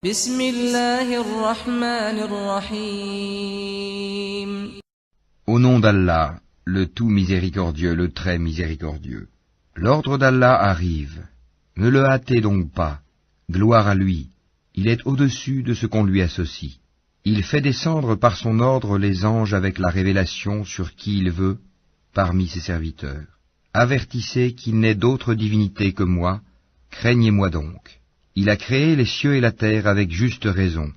بسم الله الرحمن الرحيم. Au nom d'Allah, le tout miséricordieux, le très miséricordieux. L'ordre d'Allah arrive. Ne le hâtez donc pas. Gloire à lui. Il est au-dessus de ce qu'on lui associe. Il fait descendre par son ordre les anges avec la révélation sur qui il veut, parmi ses serviteurs. Avertissez qu'il n'est d'autre divinité que moi, craignez-moi donc. Il a créé les cieux et la terre avec juste raison.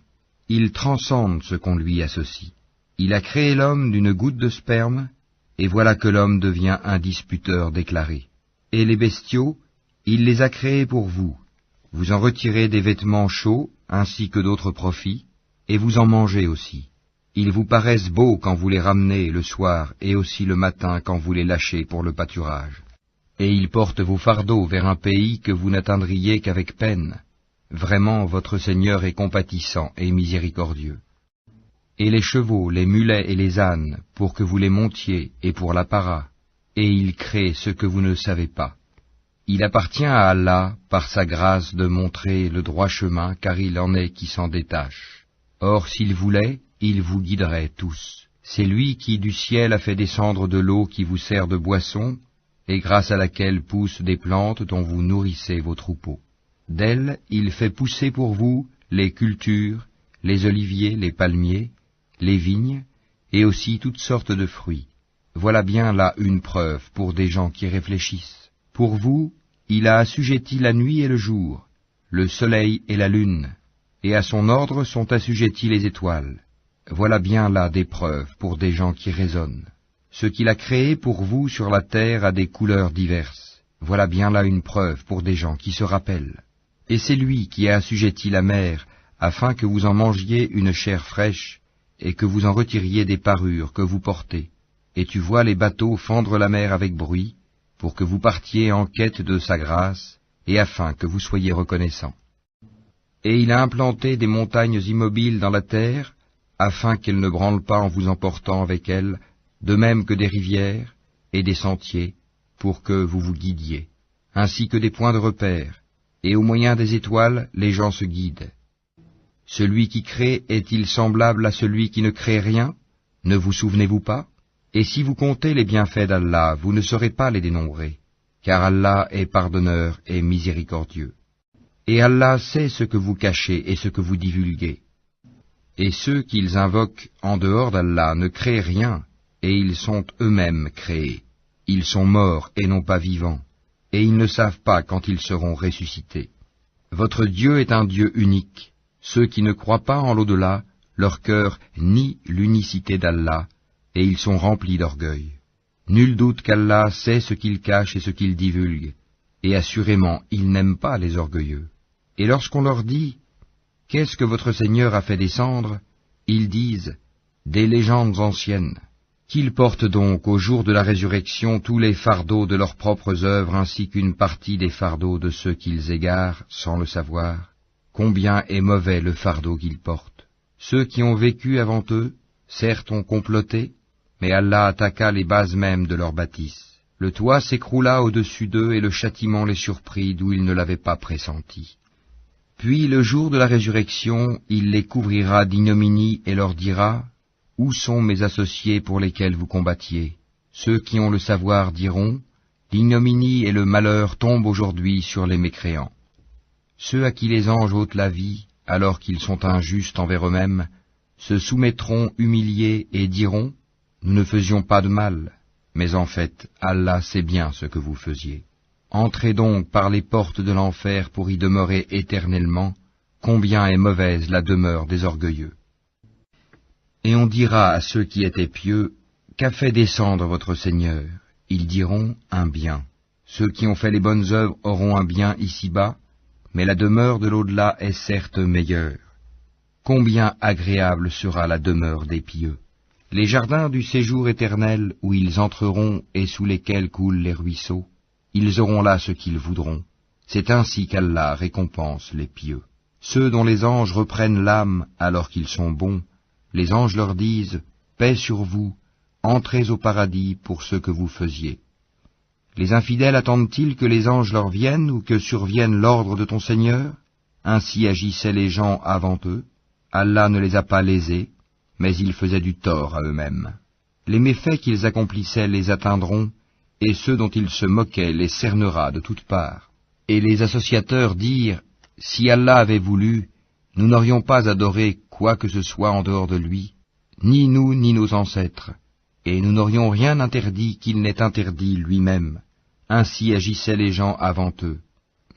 Il transcende ce qu'on lui associe. Il a créé l'homme d'une goutte de sperme, et voilà que l'homme devient un disputeur déclaré. Et les bestiaux, il les a créés pour vous. Vous en retirez des vêtements chauds, ainsi que d'autres profits, et vous en mangez aussi. Ils vous paraissent beaux quand vous les ramenez le soir, et aussi le matin quand vous les lâchez pour le pâturage. Et ils portent vos fardeaux vers un pays que vous n'atteindriez qu'avec peine. Vraiment, votre Seigneur est compatissant et miséricordieux. Et les chevaux, les mulets et les ânes, pour que vous les montiez, et pour la para, et il crée ce que vous ne savez pas. Il appartient à Allah, par sa grâce, de montrer le droit chemin, car il en est qui s'en détache. Or, s'il voulait, il vous guiderait tous. C'est lui qui du ciel a fait descendre de l'eau qui vous sert de boisson, et grâce à laquelle poussent des plantes dont vous nourrissez vos troupeaux. D'elle, il fait pousser pour vous les cultures, les oliviers, les palmiers, les vignes, et aussi toutes sortes de fruits. Voilà bien là une preuve pour des gens qui réfléchissent. Pour vous, il a assujetti la nuit et le jour, le soleil et la lune, et à son ordre sont assujettis les étoiles. Voilà bien là des preuves pour des gens qui raisonnent. Ce qu'il a créé pour vous sur la terre a des couleurs diverses. Voilà bien là une preuve pour des gens qui se rappellent. Et c'est lui qui a assujetti la mer, afin que vous en mangiez une chair fraîche, et que vous en retiriez des parures que vous portez. Et tu vois les bateaux fendre la mer avec bruit, pour que vous partiez en quête de sa grâce, et afin que vous soyez reconnaissants. Et il a implanté des montagnes immobiles dans la terre, afin qu'elles ne branlent pas en vous emportant avec elles, de même que des rivières et des sentiers, pour que vous vous guidiez, ainsi que des points de repère, et au moyen des étoiles les gens se guident. Celui qui crée est-il semblable à celui qui ne crée rien? Ne vous souvenez-vous pas? Et si vous comptez les bienfaits d'Allah, vous ne saurez pas les dénombrer, car Allah est pardonneur et miséricordieux. Et Allah sait ce que vous cachez et ce que vous divulguez. Et ceux qu'ils invoquent en dehors d'Allah ne créent rien, et ils sont eux-mêmes créés. Ils sont morts et non pas vivants, et ils ne savent pas quand ils seront ressuscités. Votre Dieu est un Dieu unique. Ceux qui ne croient pas en l'au-delà, leur cœur nie l'unicité d'Allah, et ils sont remplis d'orgueil. Nul doute qu'Allah sait ce qu'il cache et ce qu'il divulgue, et assurément il n'aime pas les orgueilleux. Et lorsqu'on leur dit « Qu'est-ce que votre Seigneur a fait descendre ?» ils disent « Des légendes anciennes. » Qu'ils portent donc au jour de la résurrection tous les fardeaux de leurs propres œuvres ainsi qu'une partie des fardeaux de ceux qu'ils égarent sans le savoir. Combien est mauvais le fardeau qu'ils portent. Ceux qui ont vécu avant eux, certes ont comploté, mais Allah attaqua les bases mêmes de leur bâtisse. Le toit s'écroula au-dessus d'eux et le châtiment les surprit d'où ils ne l'avaient pas pressenti. Puis le jour de la résurrection, il les couvrira d'ignominie et leur dira « Où sont mes associés pour lesquels vous combattiez ?» Ceux qui ont le savoir diront « L'ignominie et le malheur tombent aujourd'hui sur les mécréants. » Ceux à qui les anges ôtent la vie, alors qu'ils sont injustes envers eux-mêmes, se soumettront humiliés et diront « Nous ne faisions pas de mal, mais en fait, Allah sait bien ce que vous faisiez. Entrez donc par les portes de l'enfer pour y demeurer éternellement, combien est mauvaise la demeure des orgueilleux. » Et on dira à ceux qui étaient pieux, « Qu'a fait descendre votre Seigneur ?» Ils diront, « Un bien. » Ceux qui ont fait les bonnes œuvres auront un bien ici-bas, mais la demeure de l'au-delà est certes meilleure. Combien agréable sera la demeure des pieux. Les jardins du séjour éternel où ils entreront et sous lesquels coulent les ruisseaux, ils auront là ce qu'ils voudront. C'est ainsi qu'Allah récompense les pieux. Ceux dont les anges reprennent l'âme alors qu'ils sont bons, les anges leur disent « Paix sur vous, entrez au paradis pour ce que vous faisiez. » Les infidèles attendent-ils que les anges leur viennent ou que survienne l'ordre de ton Seigneur? Ainsi agissaient les gens avant eux. Allah ne les a pas lésés, mais ils faisaient du tort à eux-mêmes. Les méfaits qu'ils accomplissaient les atteindront, et ceux dont ils se moquaient les cernera de toutes parts. Et les associateurs dirent, « Si Allah avait voulu, nous n'aurions pas adoré quoi que ce soit en dehors de lui, ni nous ni nos ancêtres, et nous n'aurions rien interdit qu'il n'ait interdit lui-même. » Ainsi agissaient les gens avant eux.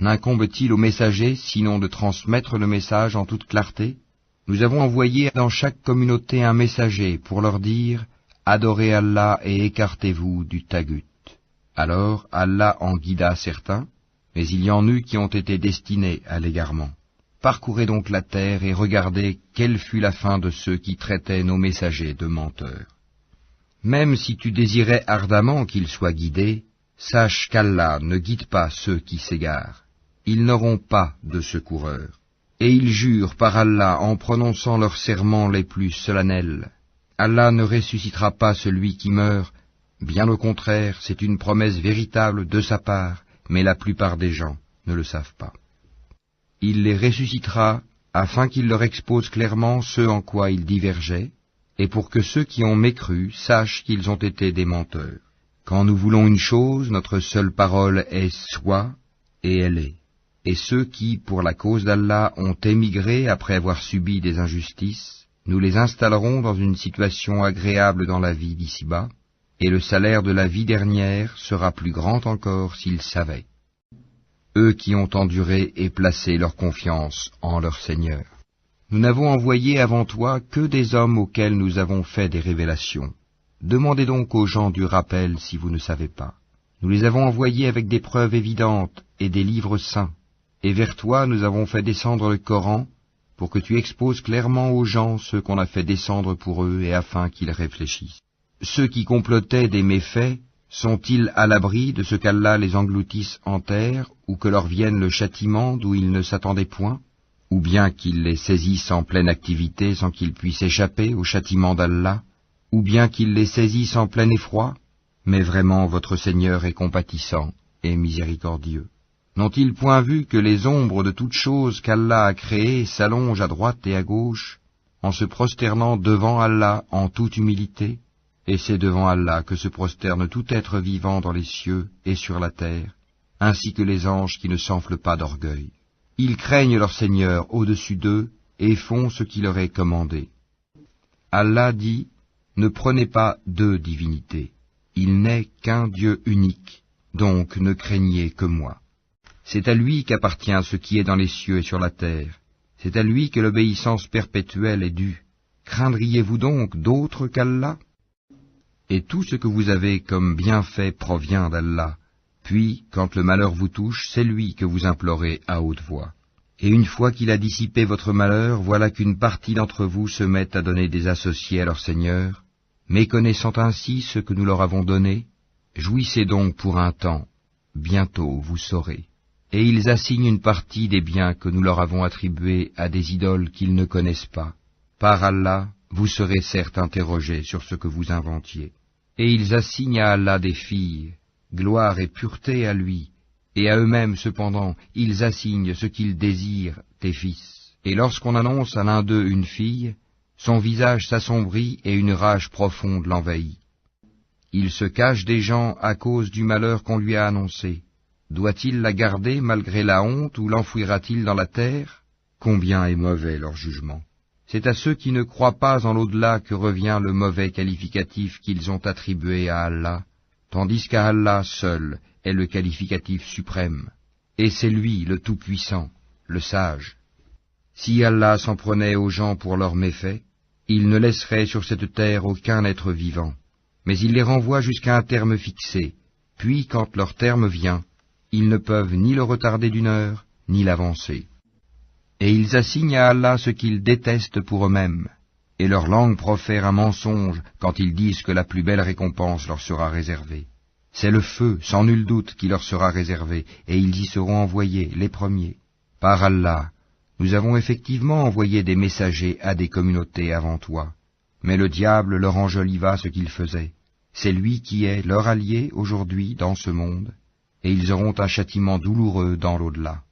N'incombe-t-il au messager sinon de transmettre le message en toute clarté? Nous avons envoyé dans chaque communauté un messager pour leur dire « Adorez Allah et écartez-vous du tagut ». Alors Allah en guida certains, mais il y en eut qui ont été destinés à l'égarement. Parcourez donc la terre et regardez quelle fut la fin de ceux qui traitaient nos messagers de menteurs. Même si tu désirais ardemment qu'ils soient guidés, sache qu'Allah ne guide pas ceux qui s'égarent. Ils n'auront pas de secoureur. Et ils jurent par Allah en prononçant leurs serments les plus solennels. Allah ne ressuscitera pas celui qui meurt. Bien au contraire, c'est une promesse véritable de sa part, mais la plupart des gens ne le savent pas. Il les ressuscitera afin qu'il leur expose clairement ce en quoi ils divergeaient, et pour que ceux qui ont mécru sachent qu'ils ont été des menteurs. Quand nous voulons une chose, notre seule parole est « soit » et elle est. Et ceux qui, pour la cause d'Allah, ont émigré après avoir subi des injustices, nous les installerons dans une situation agréable dans la vie d'ici-bas, et le salaire de la vie dernière sera plus grand encore s'ils savaient. Eux qui ont enduré et placé leur confiance en leur Seigneur. Nous n'avons envoyé avant toi que des hommes auxquels nous avons fait des révélations. Demandez donc aux gens du rappel si vous ne savez pas. Nous les avons envoyés avec des preuves évidentes et des livres saints. Et vers toi nous avons fait descendre le Coran pour que tu exposes clairement aux gens ce qu'on a fait descendre pour eux et afin qu'ils réfléchissent. Ceux qui complotaient des méfaits, sont-ils à l'abri de ce qu'Allah les engloutisse en terre, ou que leur vienne le châtiment d'où ils ne s'attendaient point, ou bien qu'il les saisisse en pleine activité sans qu'ils puissent échapper au châtiment d'Allah, ou bien qu'il les saisisse en plein effroi? Mais vraiment votre Seigneur est compatissant et miséricordieux. N'ont-ils point vu que les ombres de toutes choses qu'Allah a créées s'allongent à droite et à gauche, en se prosternant devant Allah en toute humilité? Et c'est devant Allah que se prosterne tout être vivant dans les cieux et sur la terre, ainsi que les anges qui ne s'enflent pas d'orgueil. Ils craignent leur Seigneur au-dessus d'eux et font ce qui leur est commandé. Allah dit, ne prenez pas deux divinités. Il n'est qu'un Dieu unique, donc ne craignez que moi. C'est à lui qu'appartient ce qui est dans les cieux et sur la terre. C'est à lui que l'obéissance perpétuelle est due. Craindriez-vous donc d'autre qu'Allah? Et tout ce que vous avez comme bienfait provient d'Allah. Puis, quand le malheur vous touche, c'est lui que vous implorez à haute voix. Et une fois qu'il a dissipé votre malheur, voilà qu'une partie d'entre vous se met à donner des associés à leur Seigneur, méconnaissant ainsi ce que nous leur avons donné. Jouissez donc pour un temps, bientôt vous saurez. Et ils assignent une partie des biens que nous leur avons attribués à des idoles qu'ils ne connaissent pas. Par Allah, vous serez certes interrogés sur ce que vous inventiez. Et ils assignent à Allah des filles, gloire et pureté à lui, et à eux-mêmes cependant, ils assignent ce qu'ils désirent, des fils. Et lorsqu'on annonce à l'un d'eux une fille, son visage s'assombrit et une rage profonde l'envahit. Il se cache des gens à cause du malheur qu'on lui a annoncé. Doit-il la garder malgré la honte ou l'enfouira-t-il dans la terre? Combien est mauvais leur jugement. C'est à ceux qui ne croient pas en l'au-delà que revient le mauvais qualificatif qu'ils ont attribué à Allah, tandis qu'à Allah seul est le qualificatif suprême, et c'est lui le Tout-Puissant, le Sage. Si Allah s'en prenait aux gens pour leurs méfaits, il ne laisserait sur cette terre aucun être vivant, mais il les renvoie jusqu'à un terme fixé, puis quand leur terme vient, ils ne peuvent ni le retarder d'une heure, ni l'avancer. Et ils assignent à Allah ce qu'ils détestent pour eux-mêmes, et leur langue profère un mensonge quand ils disent que la plus belle récompense leur sera réservée. C'est le feu, sans nul doute, qui leur sera réservé, et ils y seront envoyés, les premiers. Par Allah, nous avons effectivement envoyé des messagers à des communautés avant toi, mais le diable leur enjoliva ce qu'ils faisaient. C'est lui qui est leur allié aujourd'hui dans ce monde, et ils auront un châtiment douloureux dans l'au-delà.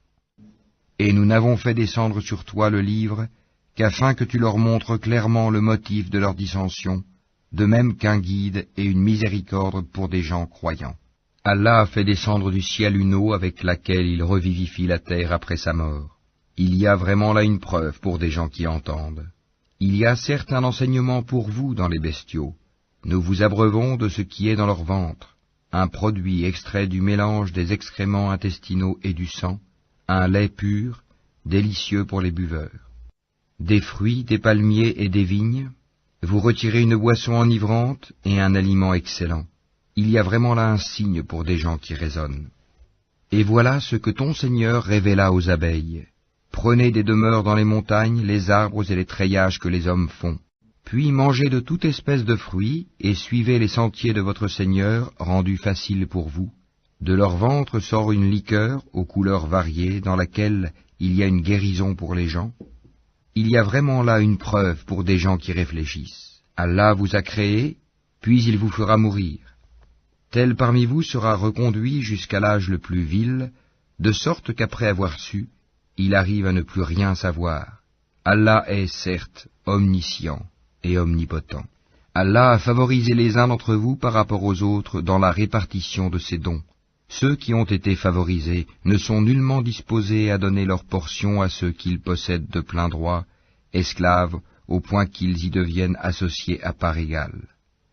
et nous n'avons fait descendre sur toi le livre qu'afin que tu leur montres clairement le motif de leur dissension, de même qu'un guide et une miséricorde pour des gens croyants. Allah a fait descendre du ciel une eau avec laquelle il revivifie la terre après sa mort. Il y a vraiment là une preuve pour des gens qui entendent. Il y a certes un enseignement pour vous dans les bestiaux. Nous vous abreuvons de ce qui est dans leur ventre, un produit extrait du mélange des excréments intestinaux et du sang, un lait pur, délicieux pour les buveurs. Des fruits, des palmiers et des vignes, vous retirez une boisson enivrante et un aliment excellent. Il y a vraiment là un signe pour des gens qui raisonnent. Et voilà ce que ton Seigneur révéla aux abeilles. Prenez des demeures dans les montagnes, les arbres et les treillages que les hommes font. Puis mangez de toute espèce de fruits, et suivez les sentiers de votre Seigneur, rendus faciles pour vous. De leur ventre sort une liqueur aux couleurs variées, dans laquelle il y a une guérison pour les gens. Il y a vraiment là une preuve pour des gens qui réfléchissent. Allah vous a créé, puis il vous fera mourir. Tel parmi vous sera reconduit jusqu'à l'âge le plus vil, de sorte qu'après avoir su, il arrive à ne plus rien savoir. Allah est certes omniscient et omnipotent. Allah a favorisé les uns d'entre vous par rapport aux autres dans la répartition de ses dons. Ceux qui ont été favorisés ne sont nullement disposés à donner leur portion à ceux qu'ils possèdent de plein droit, esclaves, au point qu'ils y deviennent associés à part égale.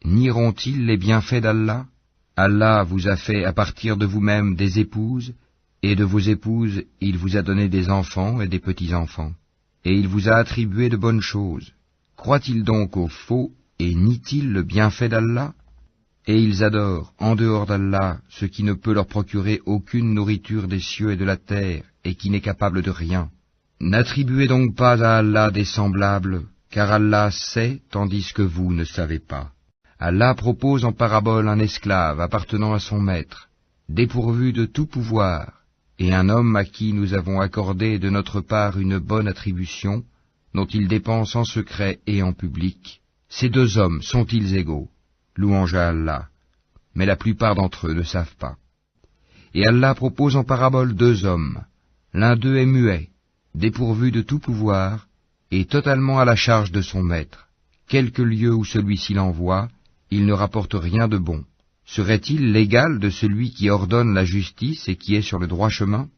Nieront-ils les bienfaits d'Allah ? Allah vous a fait à partir de vous-même des épouses, et de vos épouses il vous a donné des enfants et des petits-enfants, et il vous a attribué de bonnes choses. Croient-ils donc au faux, et nient-ils le bienfait d'Allah ? Et ils adorent, en dehors d'Allah, ce qui ne peut leur procurer aucune nourriture des cieux et de la terre, et qui n'est capable de rien. N'attribuez donc pas à Allah des semblables, car Allah sait, tandis que vous ne savez pas. Allah propose en parabole un esclave appartenant à son maître, dépourvu de tout pouvoir, et un homme à qui nous avons accordé de notre part une bonne attribution, dont il dépense en secret et en public. Ces deux hommes sont-ils égaux ? Louange à Allah. Mais la plupart d'entre eux ne savent pas. Et Allah propose en parabole deux hommes. L'un d'eux est muet, dépourvu de tout pouvoir, et totalement à la charge de son maître. Quelque lieu où celui-ci l'envoie, il ne rapporte rien de bon. Serait-il l'égal de celui qui ordonne la justice et qui est sur le droit chemin ?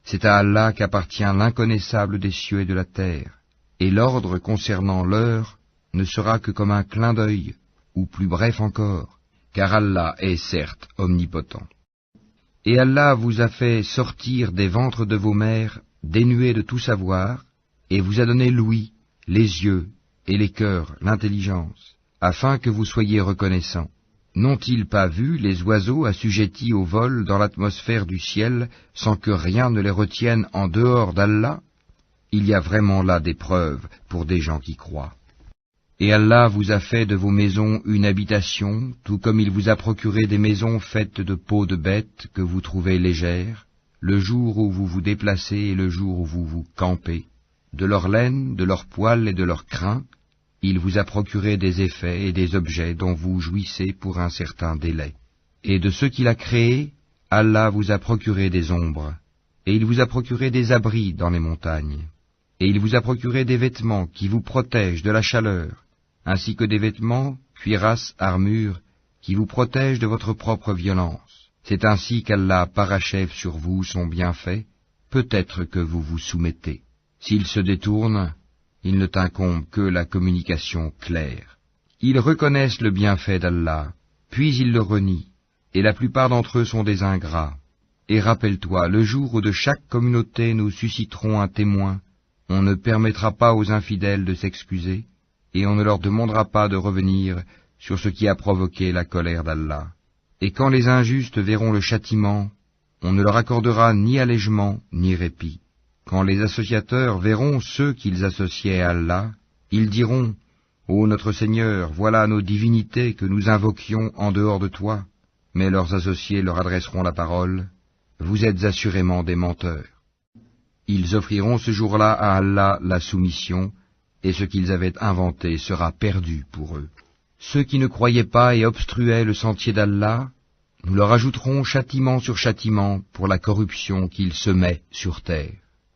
C'est à Allah qu'appartient l'inconnaissable des cieux et de la terre, et l'ordre concernant l'heure ne sera que comme un clin d'œil, ou plus bref encore, car Allah est certes omnipotent. Et Allah vous a fait sortir des ventres de vos mères, dénués de tout savoir, et vous a donné l'ouïe, les yeux, et les cœurs, l'intelligence, afin que vous soyez reconnaissants. N'ont-ils pas vu les oiseaux assujettis au vol dans l'atmosphère du ciel, sans que rien ne les retienne en dehors d'Allah ? Il y a vraiment là des preuves pour des gens qui croient. Et Allah vous a fait de vos maisons une habitation, tout comme il vous a procuré des maisons faites de peaux de bêtes que vous trouvez légères, le jour où vous vous déplacez et le jour où vous vous campez. De leur laine, de leur poil et de leur crin, il vous a procuré des effets et des objets dont vous jouissez pour un certain délai. Et de ce qu'il a créé, Allah vous a procuré des ombres, et il vous a procuré des abris dans les montagnes, et il vous a procuré des vêtements qui vous protègent de la chaleur, ainsi que des vêtements, cuirasses, armures, qui vous protègent de votre propre violence. C'est ainsi qu'Allah parachève sur vous son bienfait, peut-être que vous vous soumettez. S'il se détourne, il ne t'incombe que la communication claire. Ils reconnaissent le bienfait d'Allah, puis ils le renient, et la plupart d'entre eux sont des ingrats. Et rappelle-toi, le jour où de chaque communauté nous susciterons un témoin, on ne permettra pas aux infidèles de s'excuser, et on ne leur demandera pas de revenir sur ce qui a provoqué la colère d'Allah. Et quand les injustes verront le châtiment, on ne leur accordera ni allègement ni répit. Quand les associateurs verront ceux qu'ils associaient à Allah, ils diront « Ô notre Seigneur, voilà nos divinités que nous invoquions en dehors de toi. » Mais leurs associés leur adresseront la parole « Vous êtes assurément des menteurs. » Ils offriront ce jour-là à Allah la soumission, et ce qu'ils avaient inventé sera perdu pour eux. Ceux qui ne croyaient pas et obstruaient le sentier d'Allah, nous leur ajouterons châtiment sur châtiment pour la corruption qu'ils semaient sur terre.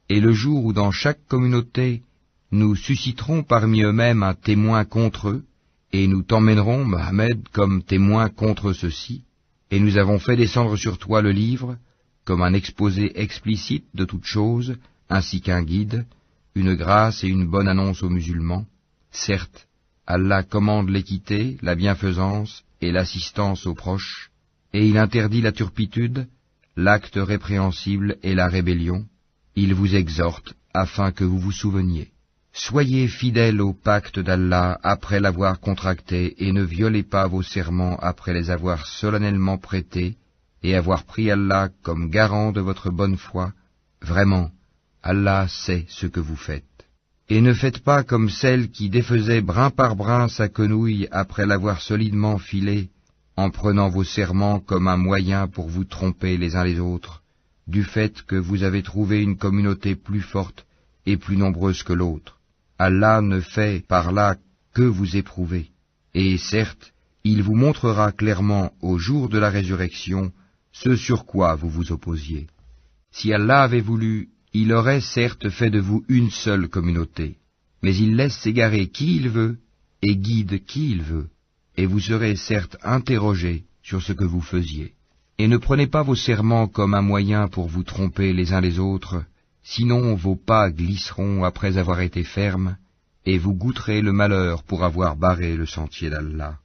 Et le jour où dans chaque communauté nous susciterons parmi eux-mêmes un témoin contre eux, et nous t'emmènerons, Mohammed, comme témoin contre ceux-ci, et nous avons fait descendre sur toi le livre, comme un exposé explicite de toutes choses, ainsi qu'un guide, une grâce et une bonne annonce aux musulmans. Certes, Allah commande l'équité, la bienfaisance et l'assistance aux proches, et il interdit la turpitude, l'acte répréhensible et la rébellion. Il vous exhorte afin que vous vous souveniez. Soyez fidèles au pacte d'Allah après l'avoir contracté et ne violez pas vos serments après les avoir solennellement prêtés et avoir pris Allah comme garant de votre bonne foi. Vraiment, Allah sait ce que vous faites. Et ne faites pas comme celle qui défaisait brin par brin sa quenouille après l'avoir solidement filée, en prenant vos serments comme un moyen pour vous tromper les uns les autres, du fait que vous avez trouvé une communauté plus forte et plus nombreuse que l'autre. Allah ne fait par là que vous éprouver, et certes, il vous montrera clairement au jour de la résurrection ce sur quoi vous vous opposiez. Si Allah avait voulu, il aurait certes fait de vous une seule communauté, mais il laisse s'égarer qui il veut et guide qui il veut, et vous serez certes interrogés sur ce que vous faisiez. Et ne prenez pas vos serments comme un moyen pour vous tromper les uns les autres, sinon vos pas glisseront après avoir été fermes, et vous goûterez le malheur pour avoir barré le sentier d'Allah,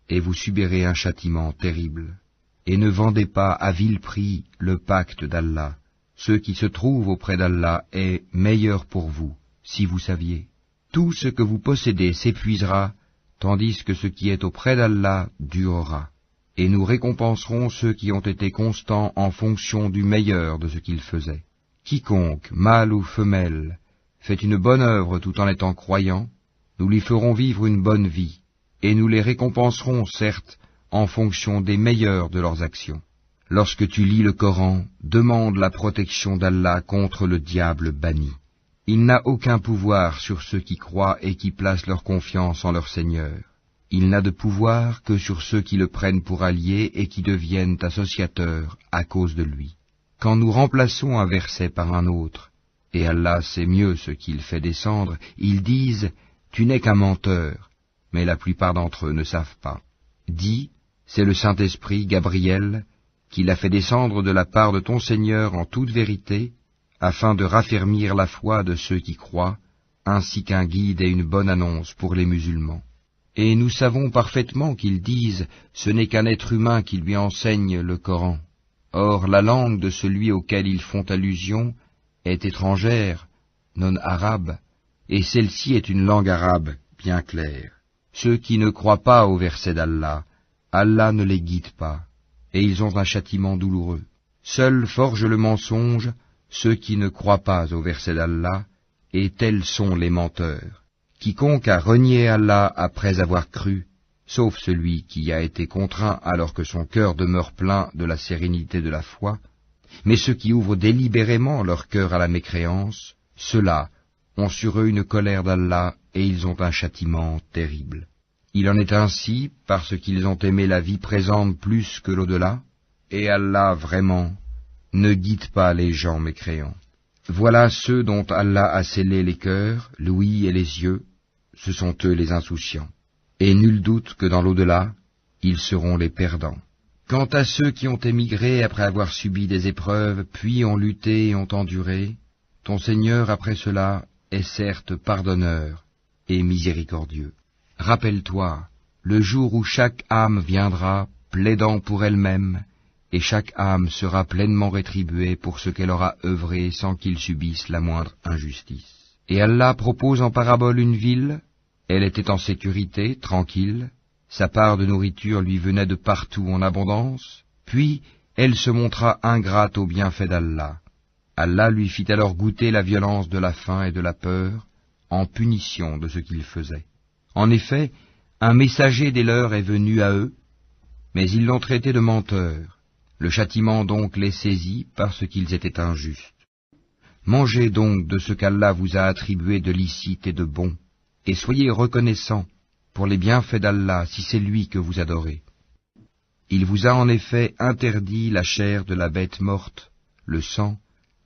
et vous subirez un châtiment terrible. Et ne vendez pas à vil prix le pacte d'Allah. Ce qui se trouve auprès d'Allah est meilleur pour vous, si vous saviez. Tout ce que vous possédez s'épuisera, tandis que ce qui est auprès d'Allah durera. Et nous récompenserons ceux qui ont été constants en fonction du meilleur de ce qu'ils faisaient. Quiconque, mâle ou femelle, fait une bonne œuvre tout en étant croyant, nous lui ferons vivre une bonne vie, et nous les récompenserons, certes, en fonction des meilleurs de leurs actions. Lorsque tu lis le Coran, demande la protection d'Allah contre le diable banni. Il n'a aucun pouvoir sur ceux qui croient et qui placent leur confiance en leur Seigneur. Il n'a de pouvoir que sur ceux qui le prennent pour allié et qui deviennent associateurs à cause de lui. Quand nous remplaçons un verset par un autre, et Allah sait mieux ce qu'il fait descendre, ils disent « Tu n'es qu'un menteur », mais la plupart d'entre eux ne savent pas. Dis, c'est le Saint-Esprit, Gabriel, qui l'a fait descendre de la part de ton Seigneur en toute vérité, afin de raffermir la foi de ceux qui croient, ainsi qu'un guide et une bonne annonce pour les musulmans. Et nous savons parfaitement qu'ils disent « Ce n'est qu'un être humain qui lui enseigne le Coran ». Or, la langue de celui auquel ils font allusion est étrangère, non arabe, et celle-ci est une langue arabe bien claire. Ceux qui ne croient pas au verset d'Allah, Allah ne les guide pas, et ils ont un châtiment douloureux. Seuls forgent le mensonge ceux qui ne croient pas au verset d'Allah, et tels sont les menteurs. Quiconque a renié Allah après avoir cru, sauf celui qui a été contraint alors que son cœur demeure plein de la sérénité de la foi, mais ceux qui ouvrent délibérément leur cœur à la mécréance, ceux-là ont sur eux une colère d'Allah et ils ont un châtiment terrible. Il en est ainsi parce qu'ils ont aimé la vie présente plus que l'au-delà, et Allah vraiment ne guide pas les gens mécréants. Voilà ceux dont Allah a scellé les cœurs, l'ouïe et les yeux, ce sont eux les insouciants. Et nul doute que dans l'au-delà, ils seront les perdants. Quant à ceux qui ont émigré après avoir subi des épreuves, puis ont lutté et ont enduré, ton Seigneur après cela est certes pardonneur et miséricordieux. Rappelle-toi, le jour où chaque âme viendra, plaidant pour elle-même, et chaque âme sera pleinement rétribuée pour ce qu'elle aura œuvré sans qu'il subisse la moindre injustice. Et Allah propose en parabole une ville, elle était en sécurité, tranquille, sa part de nourriture lui venait de partout en abondance, puis elle se montra ingrate aux bienfaits d'Allah. Allah lui fit alors goûter la violence de la faim et de la peur, en punition de ce qu'il faisait. En effet, un messager des leurs est venu à eux, mais ils l'ont traité de menteur. Le châtiment donc les saisit parce qu'ils étaient injustes. Mangez donc de ce qu'Allah vous a attribué de licite et de bon, et soyez reconnaissants pour les bienfaits d'Allah si c'est lui que vous adorez. Il vous a en effet interdit la chair de la bête morte, le sang,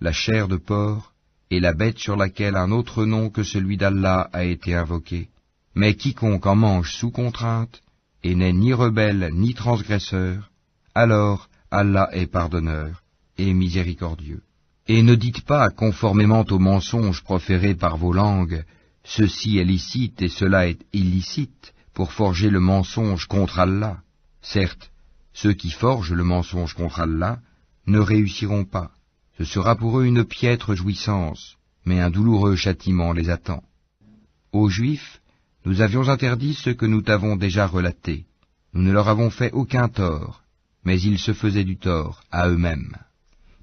la chair de porc et la bête sur laquelle un autre nom que celui d'Allah a été invoqué. Mais quiconque en mange sous contrainte, et n'est ni rebelle ni transgresseur, alors Allah est pardonneur et miséricordieux. Et ne dites pas, conformément aux mensonges proférés par vos langues, ceci est licite et cela est illicite, pour forger le mensonge contre Allah. Certes, ceux qui forgent le mensonge contre Allah ne réussiront pas. Ce sera pour eux une piètre jouissance, mais un douloureux châtiment les attend. Aux Juifs, nous avions interdit ce que nous t'avons déjà relaté. Nous ne leur avons fait aucun tort, mais ils se faisaient du tort à eux-mêmes.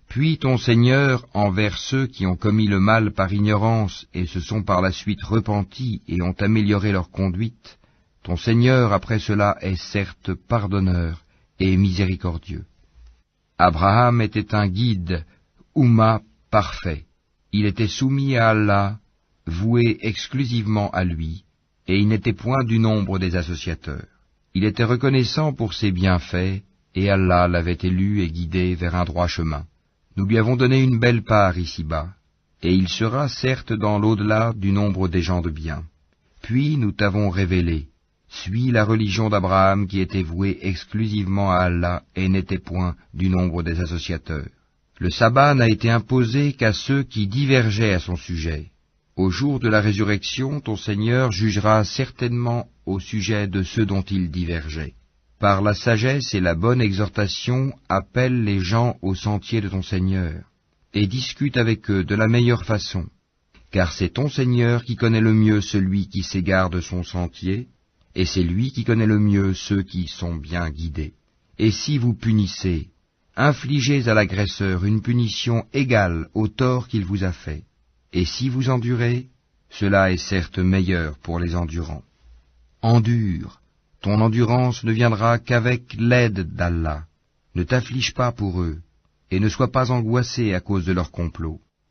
Puis ton Seigneur, envers ceux qui ont commis le mal par ignorance et se sont par la suite repentis et ont amélioré leur conduite, ton Seigneur après cela est certes pardonneur et miséricordieux. Abraham était un guide, Oumma parfait. Il était soumis à Allah, voué exclusivement à lui, et il n'était point du nombre des associateurs. Il était reconnaissant pour ses bienfaits, et Allah l'avait élu et guidé vers un droit chemin. Nous lui avons donné une belle part ici-bas, et il sera certes dans l'au-delà du nombre des gens de bien. Puis nous t'avons révélé, suis la religion d'Abraham qui était vouée exclusivement à Allah et n'était point du nombre des associateurs. Le sabbat n'a été imposé qu'à ceux qui divergeaient à son sujet. Au jour de la résurrection, ton Seigneur jugera certainement au sujet de ceux dont ils divergeaient. Par la sagesse et la bonne exhortation, appelle les gens au sentier de ton Seigneur, et discute avec eux de la meilleure façon, car c'est ton Seigneur qui connaît le mieux celui qui s'égare de son sentier, et c'est lui qui connaît le mieux ceux qui sont bien guidés. Et si vous punissez, infligez à l'agresseur une punition égale au tort qu'il vous a fait, et si vous endurez, cela est certes meilleur pour les endurants. Endure. Ton endurance ne viendra qu'avec l'aide d'Allah. Ne t'afflige pas pour eux, et ne sois pas angoissé à cause de leur complot.